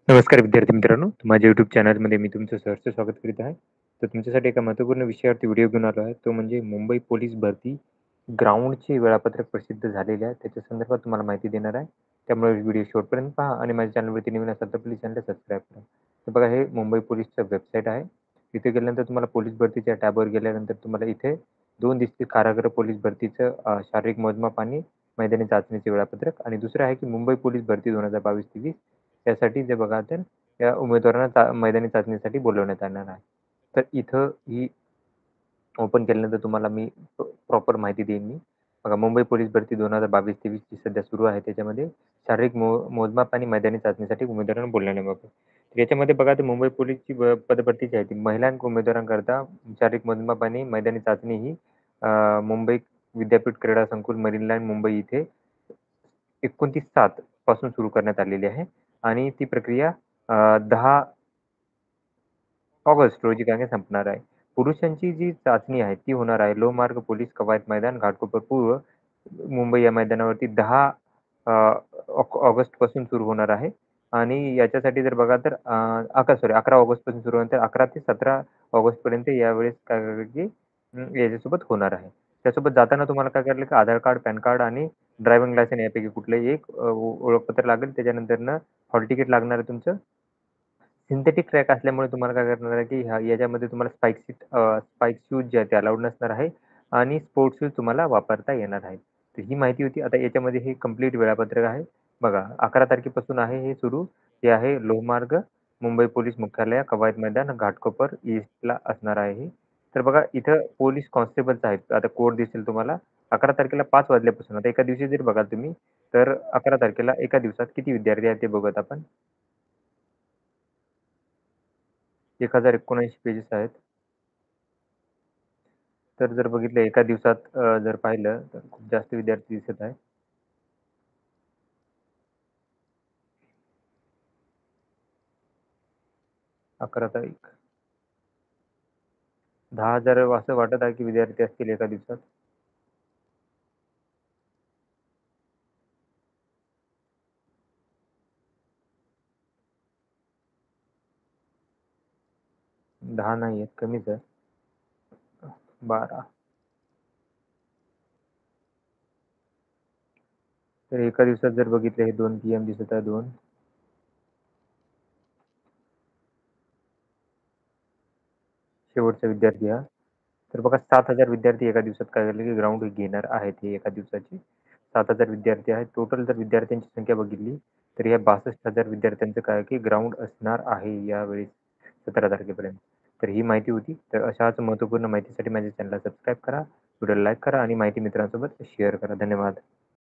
नमस्कार विद्यार्थी मित्रांनो, माझ्या YouTube चॅनलमध्ये मी तुमचं सहर्ष स्वागत करीत आहे. तर तुमच्यासाठी एका महत्त्वपूर्ण विषयावरती व्हिडिओ घेऊन आलो आहे. तो म्हणजे मुंबई पोलीस भरती ग्राउंडचे वेळापत्रक प्रसिद्ध झालेले आहे. त्याच्या संदर्भात तुम्हाला माहिती देणार आहे. त्यामुळे व्हिडिओ शेवटपर्यंत पहा आणि माझ्या चॅनलवरती नवीन असाल तर प्लीज चॅनलला सबस्क्राईब करा. तर बघा हे मुंबई पोलीसचं वेबसाईट आहे. तिथे गेल्यानंतर तुम्हाला पोलीस भरतीच्या टॅबवर गेल्यानंतर तुम्हाला इथे 2 दिसतील कारागृह पोलीस भरतीचं शारीरिक मोजमाप आणि मैदानी चाचणीचे वेळापत्रक आणि दुसरं आहे की मुंबई पोलीस भरती 2022-23 त्यासाठी जे बघा तर या उमेदवारांना मैदानी चाचणीसाठी बोलवण्यात येणार आहे. तर इथं ही ओपन केल्यानंतर तुम्हाला मी प्रॉपर माहिती देईन मी. बघा मुंबई पोलीस भरती 2022-23 जी सध्या सुरू आहे त्याच्यामध्ये शारीरिक मोजमाप आणि मैदानी चाचणीसाठी उमेदवारांना बोलवण्याबाबत. तर याच्यामध्ये बघा तर मुंबई पोलीसची पदभरती जी आहे ती महिला उमेदवारांकरता शारीरिक मोजमाप आणि मैदानी चाचणी ही मुंबई विद्यापीठ क्रीडा संकुल मरीन लाईन मुंबई इथे 29/7 पासून सुरू करण्यात आलेली आहे आणि ती प्रक्रिया 10 ऑगस्ट रोजी काय काय संपणार आहे. पुरुषांची जी चाचणी आहे ती होणार आहे लोहमार्ग पोलीस कवायत मैदान घाटकोपर पूर्व मुंबई या मैदानावरती 10 अ, ऑगस्टपासून सुरू होणार आहे आणि याच्यासाठी जर बघा तर 11 ऑगस्टपासून सुरू होणार तर 11 ते 17 ऑगस्टपर्यंत यावेळेस काय करायचं की याच्यासोबत होणार आहे. त्यासोबत जाताना तुम्हाला काय करायला की आधार कार्ड, पॅन कार्ड आणि ड्रायव्हिंग लायसन्स यापैकी कुठलंही एक ओळखपत्र लागेल. त्याच्यानंतरनं हॉल तिकीट लागणार आहे तुमचं. सिंथेटिक ट्रॅक असल्यामुळे तुम्हाला काय करणार आहे, की याच्यामध्ये तुम्हाला स्पाइक शूज जे आहेत ते अलाउड नसणार आहे आणि स्पोर्ट्स शूज तुम्हाला वापरता येणार आहेत. तर ही माहिती होती. आता याच्यामध्ये हे कंप्लीट वेळापत्रक आहे. बघा 11 तारखेपासून आहे हे सुरू. हे आहे लोहमार्ग, मुंबई पोलीस मुख्यालय, कवायत मैदान, घाटकोपर ईस्टला असणार आहे हे. तर बघा इथं पोलीस कॉन्स्टेबल्स आहेत. आता कोड दिसेल तुम्हाला. 11 तारखेला 5 वाजल्यापासून आता एका दिवशी जर बघाल तुम्ही, तर 11 तारखेला एका दिवसात किती विद्यार्थी आहेत ते बघूयात आपण. 1079 पेजेस आहेत. तर जर बघितलं एका दिवसात जर पाहिलं तर खूप जास्त विद्यार्थी दिसत आहे. 11 तारीख 10,000 असं वाटत आहे की विद्यार्थी असतील एका दिवसात. 10 नाही आहेत, कमीच आहे. 12 तर एका दिवसात जर बघितले हे 2 पी-एम दिसत आहे 2. शेवटचा विद्यार्थी हा. तर बघा 7,000 विद्यार्थी एका दिवसात काय झालं की ग्राउंड घेणार आहेत हे एका दिवसाची. 7,000 विद्यार्थी आहेत. टोटल जर विद्यार्थ्यांची संख्या बघितली तर या 62,000 विद्यार्थ्यांचं काय की ग्राउंड असणार आहे यावेळेस 17 तारखेपर्यंत. तर ही माहिती होती. तर अशाच महत्त्वपूर्ण माहितीसाठी माझ्या चॅनलला सबस्क्राईब करा, व्हिडिओला लाईक करा आणि माहिती मित्रांसोबत शेअर करा. धन्यवाद.